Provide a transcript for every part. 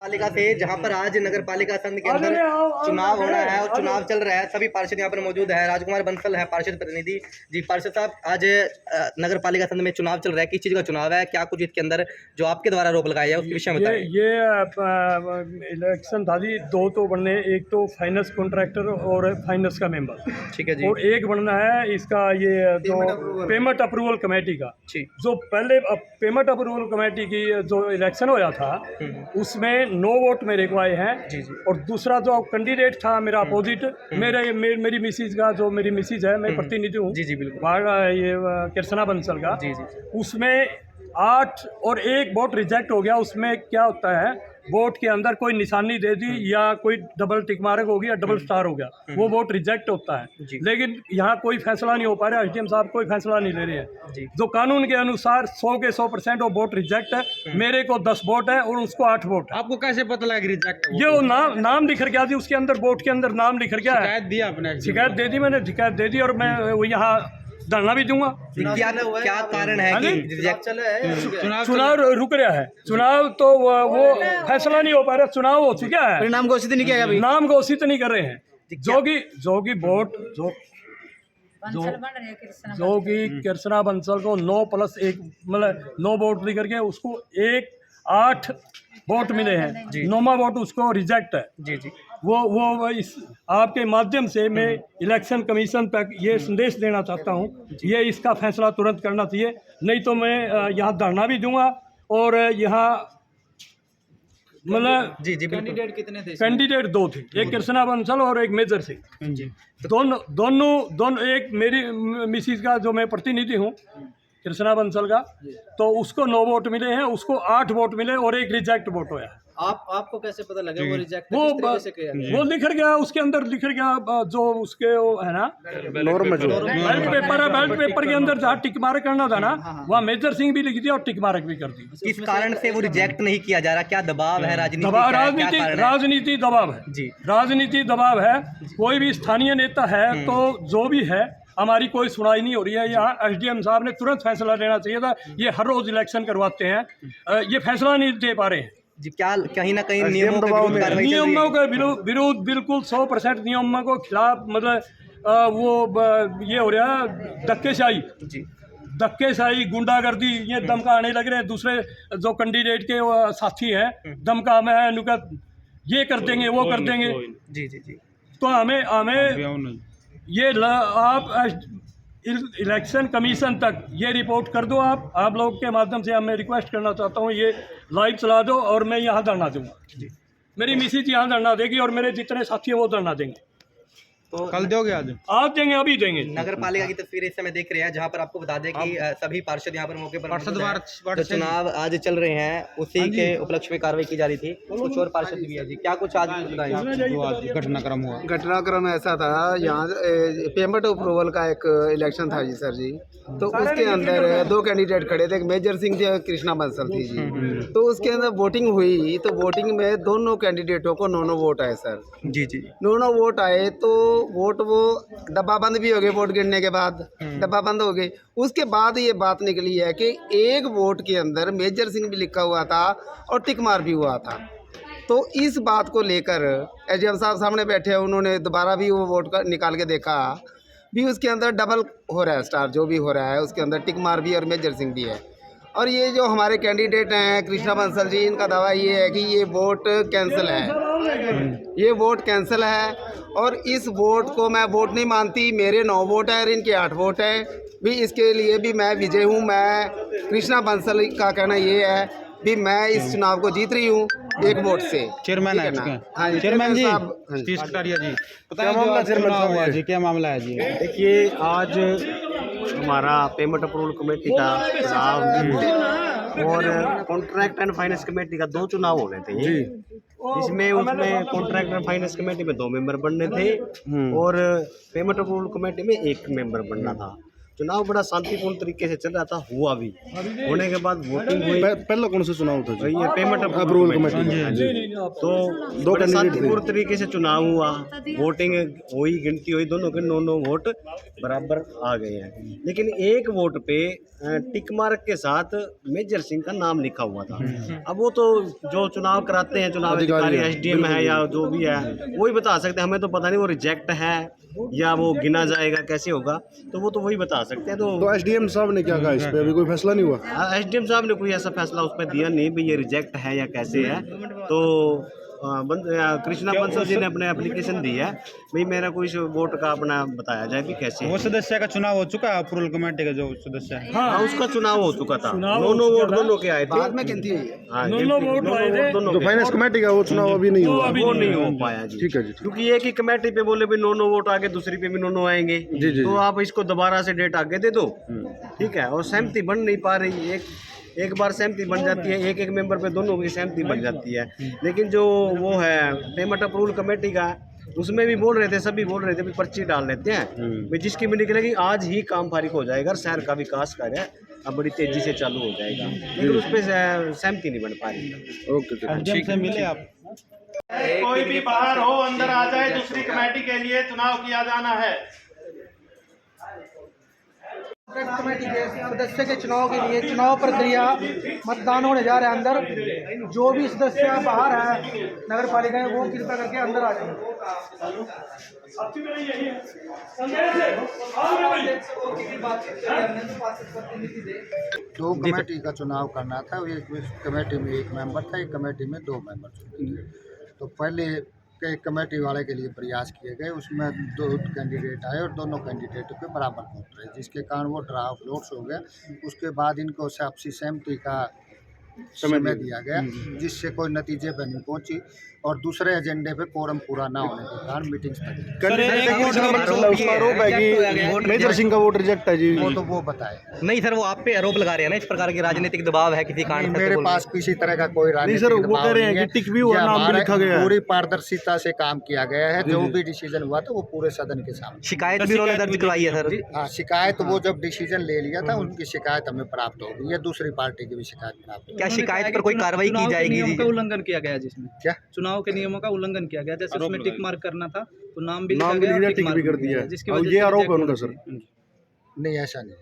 पालिका से जहां पर आज नगर पालिका संघ के अंदर चुनाव होना है और चुनाव चल रहा है, सभी पार्षद यहां पर मौजूद है। राजकुमार बंसल है पार्षद प्रतिनिधि। जी पार्षद साहब, आज नगर पालिका संघ में चुनाव चल रहा है, किस चीज़ का चुनाव है, क्या कुछ इसके अंदर जो आपके द्वारा रोक लगाया है उसके विषय में बताइए। ये इलेक्शन था जी, दो तो बनने, एक तो फाइनेंस कॉन्ट्रैक्टर और फाइनेंस का मेंबर, ठीक है जी। और एक बनना है इसका ये जो पेमेंट अप्रूवल कमेटी का। जो पहले पेमेंट अप्रूवल कमेटी की जो इलेक्शन होया था उसमें 9 वोट मेरे को आए हैं जी जी। और दूसरा जो कैंडिडेट था मेरा अपोजिट, मेरी मिसिज का, जो मेरी मिसिज है, मैं प्रतिनिधि हूँ जी जी बिल्कुल। वहाँ ये कृष्णा बंसल का। जी जी। उसमें 8 और 1 वोट रिजेक्ट हो गया। उसमें क्या होता है, वोट के अंदर कोई निशानी दे दी या कोई डबल टिक मार्क हो गया, डबल स्टार हो गया, वो वोट रिजेक्ट होता है। लेकिन यहाँ कोई फैसला नहीं हो पा रहा, एसडीएम साहब कोई फैसला नहीं ले रहे हैं। जो कानून के अनुसार 100 के 100% वो वोट रिजेक्ट है। मेरे को 10 वोट है और उसको 8 वोट है। आपको कैसे पता लगा रिजेक्ट? ये वो नाम लिख गया जी, उसके अंदर वोट के अंदर नाम लिख गया है। शिकायत दिया आपने? शिकायत दे दी मैंने, शिकायत दे दी और मैं वो यहाँ धरना भी दूंगा। क्या कारण है कि रिजेक्ट चुनाव रुक रहा है? चुनाव तो वो फैसला नहीं हो पा रहा, चुनाव हो चुका है, परिणाम घोषित नहीं किया गया, नाम घोषित नहीं कर रहे हैं। जो कि वोट जो कि कृष्णा बंसल को 9+1 मतलब 9 वोट लेकर के उसको 8 वोट मिले हैं, 9वां वोट उसको रिजेक्ट है। जी जी। वो इस आपके माध्यम से मैं इलेक्शन कमीशन तक ये संदेश देना चाहता हूँ, ये इसका फैसला तुरंत करना चाहिए, नहीं तो मैं यहाँ धरना भी दूंगा। और यहाँ मतलब जी जी। कैंडिडेट कितने थे? कैंडिडेट 2 थे, एक कृष्णा बंसल और एक मेजर सिंह जी। दोनों एक मेरी मिसिज का जो मैं प्रतिनिधि हूँ कृष्णा बंसल का, तो उसको 9 वोट मिले हैं, उसको 8 वोट मिले और एक रिजेक्ट वोट हुआ है। आपको कैसे पता लगा वो रिजेक्ट? वो लिख गया, उसके अंदर लिख गया जो उसके वो है ना बैलेट पेपर है, बैलेट पेपर के अंदर जहाँ टिक मार्क करना था ना, वहाँ मेजर सिंह भी लिख दिया और टिक मार्क भी कर दी। किस कारण से वो रिजेक्ट नहीं किया जा रहा? क्या दबाव है? राजनीति दबाव है जी, राजनीति दबाव है। कोई भी स्थानीय नेता है तो जो भी है, हमारी कोई सुनाई नहीं हो रही है। यहाँ एसडीएम साहब ने तुरंत फैसला लेना चाहिए था। ये हर रोज इलेक्शन करवाते हैं, ये फैसला नहीं दे पा रहे हैं जी। क्या कहीं ना कहीं नियमों के विरोध बिल्कुल 100% नियमों को खिलाफ, मतलब वो ये हो रहा है धक्केशाही, गुंडागर्दी, ये धमकाने लग रहे हैं। दूसरे जो कैंडिडेट के साथी हैं, धमका में नुकत ये कर देंगे, वो कर देंगे। जी जी जी। तो हमें ये आप इलेक्शन कमीशन तक ये रिपोर्ट कर दो। आप लोग के माध्यम से मैं रिक्वेस्ट करना चाहता हूँ, ये लाइव चला दो और मैं यहाँ धरना दूंगा। मेरी मिसिज यहाँ धरना देगी और मेरे जितने साथी हैं वो धरना देंगे। तो कल दोगे? आज देंगे, अभी देंगे। नगर पालिका की तस्वीर इस समय देख रहे हैं, जहां पर आपको बता दें कि सभी पार्षद यहां पर मौके पर तो चुनाव आज चल रहे हैं, उसी के उपलक्ष्य में कार्रवाई की जा रही थी। कुछ और पार्षद भी है जी, क्या कुछ आज घटनाक्रम हुआ? घटनाक्रम ऐसा था, यहाँ पेमेंट अप्रूवल का एक इलेक्शन था जी सर जी। तो उसके अंदर 2 कैंडिडेट खड़े थे, एक मेजर सिंह थी और कृष्णा बंसल थी जी। तो उसके अंदर वोटिंग हुई, तो वोटिंग में दोनों कैंडिडेटों को 9 वोट आए सर जी जी। 9 वोट आए, तो वोट वो डब्बा बंद भी हो गए। वोट गिरने के बाद डब्बा बंद हो गए। उसके बाद ये बात निकली है कि एक वोट के अंदर मेजर सिंह भी लिखा हुआ था और टिक मार भी हुआ था। तो इस बात को लेकर एसडीएम साहब सामने बैठे हैं, उन्होंने दोबारा भी वो वोट का निकाल के देखा, भी उसके अंदर डबल हो रहा है, स्टार जो भी हो रहा है उसके अंदर टिक मार भी और मेजर सिंह भी है। और ये जो हमारे कैंडिडेट हैं कृष्णा बंसल जी, इनका दावा ये है कि ये वोट कैंसिल है, ये वोट कैंसिल है। और इस वोट को मैं वोट नहीं मानती, मेरे 9 वोट हैं और इनके 8 वोट हैं भी। इसके लिए भी मैं विजय हूँ। मैं कृष्णा बंसल का कहना ये है भी मैं इस चुनाव को जीत रही हूँ 1 वोट से। चेयरमैन है हाँ जी, चेयरमैन जी, जी कटारिया जी, बताइए जी क्या मामला है जी? देखिए, आज हमारा पेमेंट अप्रूवल कमेटी का चुनाव और कॉन्ट्रैक्ट एंड फाइनेंस कमेटी का 2 चुनाव होने थे जी। इसमें उसमें कॉन्ट्रैक्ट एंड फाइनेंस कमेटी में 2 मेंबर बनने थे और पेमेंट अप्रूवल कमेटी में 1 मेंबर बनना था। चुनाव बड़ा शांतिपूर्ण तरीके से चल रहा था, हुआ भी, होने के बाद वोटिंग हुई। पहला कौन सा चुनाव था जी? ये पेमेंट अप्रूवल कमेटी। हाँ जी। तो बड़े शांतिपूर्ण तरीके से चुनाव हुआ, वोटिंग हुई, गिनती हुई, दोनों के 9 वोट बराबर आ गए हैं। लेकिन एक वोट पे टिक मार्क के साथ मेजर सिंह का नाम लिखा हुआ था। अब वो तो जो चुनाव कराते हैं, चुनाव अधिकारी SDM है या जो भी है, वही बता सकते हैं। हमें तो पता नहीं वो रिजेक्ट है या वो गिना जाएगा, कैसे होगा, तो वो तो वही बता सकते हैं। तो SDM साहब ने क्या कहा इस पे? अभी कोई फैसला नहीं हुआ? SDM साहब ने कोई ऐसा फैसला उस पर दिया नहीं भी ये रिजेक्ट है या कैसे है। तो कृष्णा बंसल जी ने अपने एप्लीकेशन दी है भाई मेरा कोई वोट का अपना बताया जाए भी कैसे। वो सदस्य का चुनाव हो चुका है, अप्रूवल कमेटी का जो सदस्य है। हाँ, उसका चुनाव हो चुका था। दोनों वोट दोनों के आए थे, बाद में गिनती हुई है। हाँ, दोनों वोट आए थे। दोनों तो के। फाइनेंस कमेटी का वो चुनाव अभी नहीं हुआ? वो नहीं हो पाया जी। ठीक है जी। क्योंकि एक ही कमेटी पे बोले भी 9 वोट आगे, दूसरी पे भी 9 आएंगे, तो आप इसको दोबारा से डेट आगे दे दो, ठीक है। और सहमति बन नहीं पा रही, एक बार सहमति बन जाती है, एक मेंबर पे दोनों की सहमति बन जाती है। लेकिन जो वो है पेमेंट अप्रूवल कमेटी का, उसमें भी बोल रहे थे, सभी बोल रहे थे भी पर्ची डाल लेते हैं भाई, जिसकी भी निकलेगी आज ही काम फारिग हो जाएगा और शहर का विकास कार्य अब बड़ी तेजी से चालू हो जाएगा। लेकिन उस पर सहमति नहीं बन पा रही। ओके, मिले आप? कोई भी बाहर हो अंदर आ जाए, दूसरी कमेटी के लिए चुनाव किया जाना है। कमेटी के सदस्य के चुनाव के लिए चुनाव प्रक्रिया मतदान होने जा रहा है अंदर। जो भी सदस्य बाहर है नगर पालिका में वो कृपया करके अंदर आ जाए। दो कमेटी का चुनाव करना था। एक कमेटी में 1 मेंबर था, एक कमेटी में 2 मेंबर थे। तो पहले के कमेटी वाले के लिए प्रयास किए गए, उसमें 2 कैंडिडेट आए और दोनों कैंडिडेटों के बराबर वोट रहे, जिसके कारण वो ड्रा ऑफ लोट्स हो गया। उसके बाद इनको आपसी सहमति का समय दिया गया, जिससे कोई नतीजे पर नहीं पहुंची और दूसरे एजेंडे पे कोरम पूरा ना होने के कारण मीटिंग स्थगित। आरोप है कि मेजर सिंह का वोट रिजेक्ट है जी। वो तो वो बताए नहीं सर, वो आप पे आरोप लगा रहे हैं ना इस प्रकार के राजनीतिक दबाव है किसी कारण से। मेरे पास किसी तरह का कोई नहीं सर, वो कह रहे हैं कि टिक भी हुआ, नाम भी लिखा गया है। पूरी पारदर्शिता से काम किया गया है। जो भी डिसीजन हुआ था वो पूरे सदन के सामने। शिकायत भी उन्होंने दर्ज करवाई है सर? हाँ, शिकायत वो जब डिसीजन ले लिया था उनकी शिकायत हमें प्राप्त होगी, या दूसरी पार्टी की भी शिकायत प्राप्त होगी। क्या शिकायत पर कोई कार्रवाई की जाएगी जी? का उल्लंघन किया गया जिसमें क्या चुनाव के नियमों का उल्लंघन किया गया, जैसे उसमें टिक मार्क करना था तो नाम भी नाम लिखा गया, टिक भी कर दिया, जिसकी और वजह ये से आरोप है reject उनका होना सर। चाहिए। नहीं, ऐसा नहीं।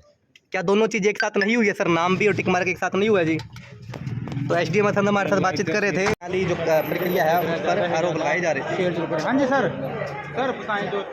क्या दोनों चीज़ एक साथ नहीं हुई है सर? नाम भी और टिक मार्क एक साथ नहीं हुआ है जी? तो SDM असंद हमारे साथ बातचीत कर रहे थे, खाली जो प्रक्रिया है उस पर आरोप लगाए जा रहे थे। हाँ जी सर बताएं।